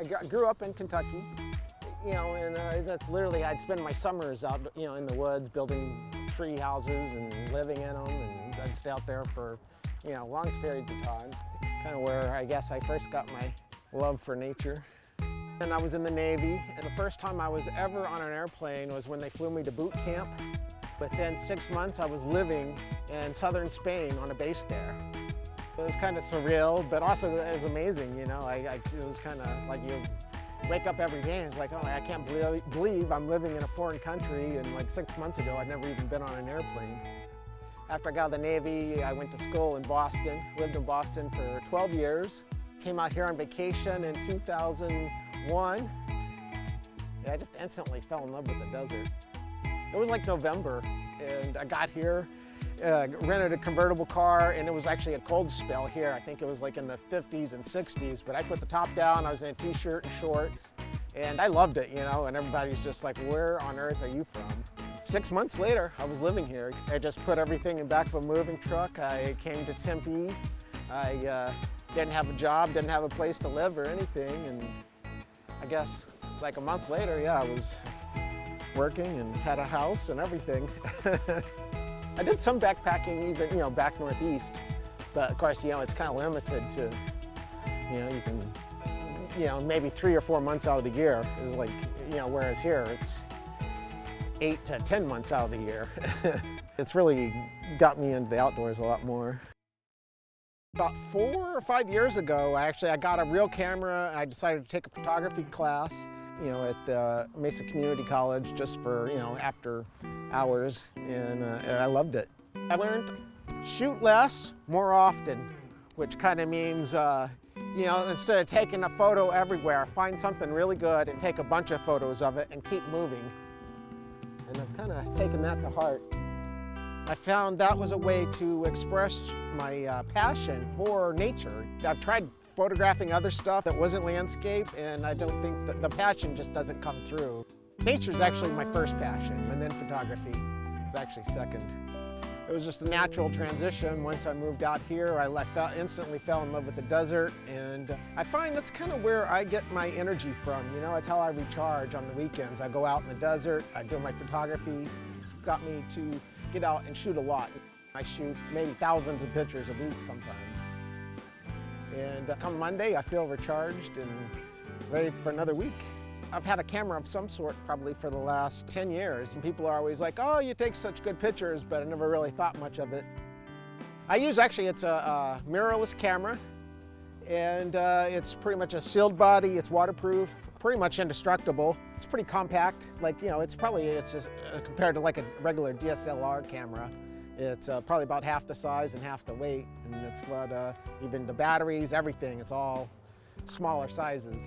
grew up in Kentucky, you know, and that's literally, I'd spend my summers out, you know, in the woods building tree houses and living in them, and I'd stay out there for, you know, long periods of time. Kind of where I guess I first got my love for nature. And I was in the Navy, and the first time I was ever on an airplane was when they flew me to boot camp. Within 6 months, I was living in southern Spain on a base there. It was kind of surreal, but also it was amazing, you know. It was kind of like you wake up every day and it's like, oh, I can't believe I'm living in a foreign country, and like 6 months ago, I'd never even been on an airplane. After I got out of the Navy, I went to school in Boston, lived in Boston for 12 years. Came out here on vacation in 2001. Yeah, I just instantly fell in love with the desert. It was like November, and I got here, rented a convertible car, and it was actually a cold spell here. I think it was like in the 50s and 60s, but I put the top down, I was in a t-shirt and shorts, and I loved it, you know, and everybody's just like, where on earth are you from? 6 months later, I was living here. I just put everything in the back of a moving truck. I came to Tempe. I didn't have a job, didn't have a place to live or anything, and I guess like a month later, yeah, I was working and had a house and everything. I did some backpacking even, you know, back northeast, but of course, you know, it's kind of limited to, you know, you can, you know, maybe 3 or 4 months out of the year is like, you know, whereas here it's 8 to 10 months out of the year. It's really got me into the outdoors a lot more. About 4 or 5 years ago, I got a real camera. I decided to take a photography class, you know, at Mesa Community College just for, you know, after hours, and I loved it. I learned shoot less, more often, which kind of means, you know, instead of taking a photo everywhere, find something really good and take a bunch of photos of it and keep moving. And I've kind of taken that to heart. I found that was a way to express my passion for nature. I've tried photographing other stuff that wasn't landscape, and I don't think that the passion just doesn't come through. Nature's actually my first passion, and then photography is actually second. It was just a natural transition. Once I moved out here, I instantly fell in love with the desert, and I find that's kind of where I get my energy from. You know, it's how I recharge on the weekends. I go out in the desert, I do my photography. It's got me to get out and shoot a lot. I shoot maybe thousands of pictures a week sometimes. And come Monday, I feel recharged and ready for another week. I've had a camera of some sort probably for the last 10 years, and people are always like, oh, you take such good pictures, but I never really thought much of it. It's a mirrorless camera, and it's pretty much a sealed body, it's waterproof, pretty much indestructible. It's pretty compact, like, you know, it's just compared to like a regular DSLR camera. It's probably about half the size and half the weight, and it's what, even the batteries, everything, it's all smaller sizes.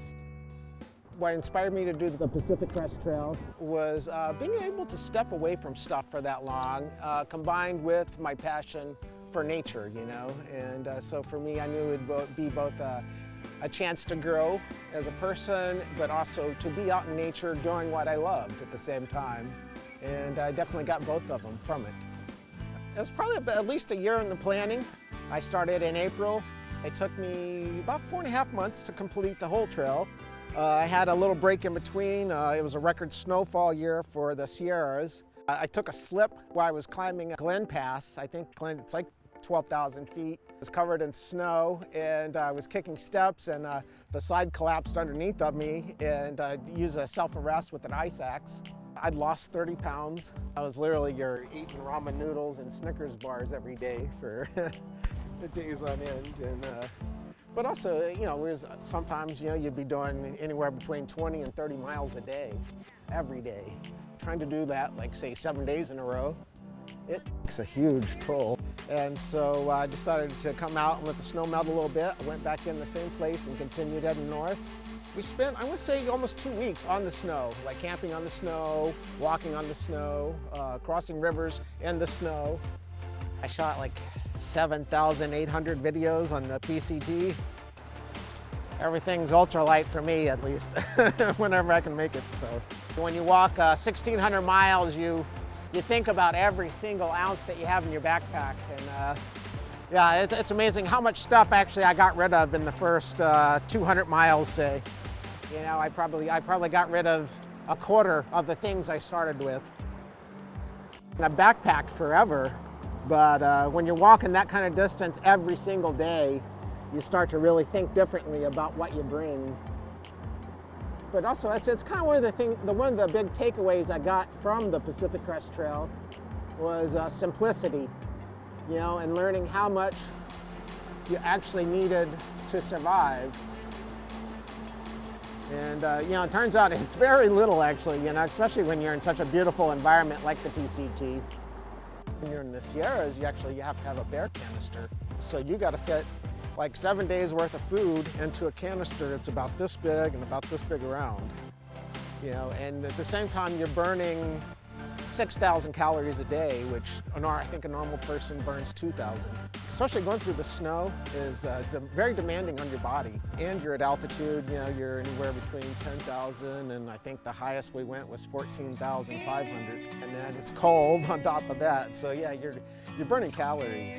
What inspired me to do the Pacific Crest Trail was being able to step away from stuff for that long, combined with my passion for nature, you know. And so for me, I knew it would be both a chance to grow as a person, but also to be out in nature doing what I loved at the same time. And I definitely got both of them from it. It was probably at least a year in the planning. I started in April. It took me about 4.5 months to complete the whole trail. I had a little break in between. It was a record snowfall year for the Sierras. I took a slip while I was climbing Glen Pass. I think it's like 12,000 feet. It was covered in snow, and I was kicking steps, and the slide collapsed underneath of me, and I used a self-arrest with an ice axe. I'd lost 30 pounds. I was literally eating ramen noodles and Snickers bars every day for days on end. And, but also, you know, sometimes, you know, you'd be doing anywhere between 20 and 30 miles a day, every day. Trying to do that, like, say, 7 days in a row, it takes a huge toll. And so I decided to come out and let the snow melt a little bit. I went back in the same place and continued heading north. We spent, I would say, almost 2 weeks on the snow, like camping on the snow, walking on the snow, crossing rivers in the snow. I shot like 7,800 videos on the PCT. Everything's ultralight for me, at least, whenever I can make it. So when you walk 1,600 miles, you think about every single ounce that you have in your backpack. And yeah, it's amazing how much stuff actually I got rid of in the first 200 miles, say. You know, I probably got rid of a quarter of the things I started with. And I've backpacked forever, but when you're walking that kind of distance every single day, you start to really think differently about what you bring. But also, it's kind of one of the big takeaways I got from the Pacific Crest Trail was simplicity, you know, and learning how much you actually needed to survive. And you know, it turns out it's very little actually, you know, especially when you're in such a beautiful environment like the PCT. When you're in the Sierras, you have to have a bear canister. So you got to fit like 7 days worth of food into a canister that's about this big and about this big around. You know, and at the same time you're burning 6,000 calories a day, which I think a normal person burns 2,000. Especially going through the snow is very demanding on your body. And you're at altitude, you know, you're anywhere between 10,000 and I think the highest we went was 14,500. And then it's cold on top of that. So yeah, you're burning calories.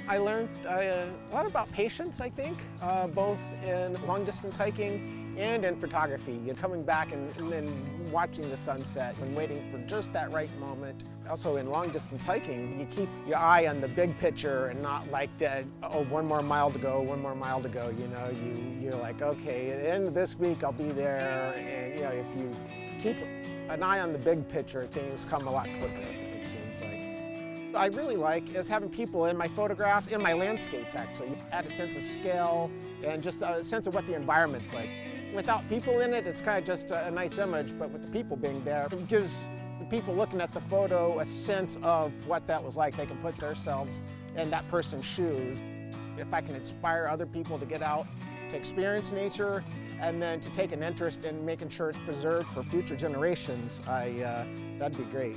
I learned a lot about patience, I think, both in long distance hiking and in photography. You're coming back and then watching the sunset and waiting for just that right moment. Also in long distance hiking, you keep your eye on the big picture and not like, oh, 1 more mile to go, 1 more mile to go. You know, you're like, okay, at the end of this week I'll be there. And you know, if you keep an eye on the big picture, things come a lot quicker, it seems like. What I really like is having people in my photographs, in my landscapes actually, add a sense of scale and just a sense of what the environment's like. Without people in it, it's kind of just a nice image, but with the people being there, it gives the people looking at the photo a sense of what that was like. They can put themselves in that person's shoes. If I can inspire other people to get out, to experience nature, and then to take an interest in making sure it's preserved for future generations, that'd be great.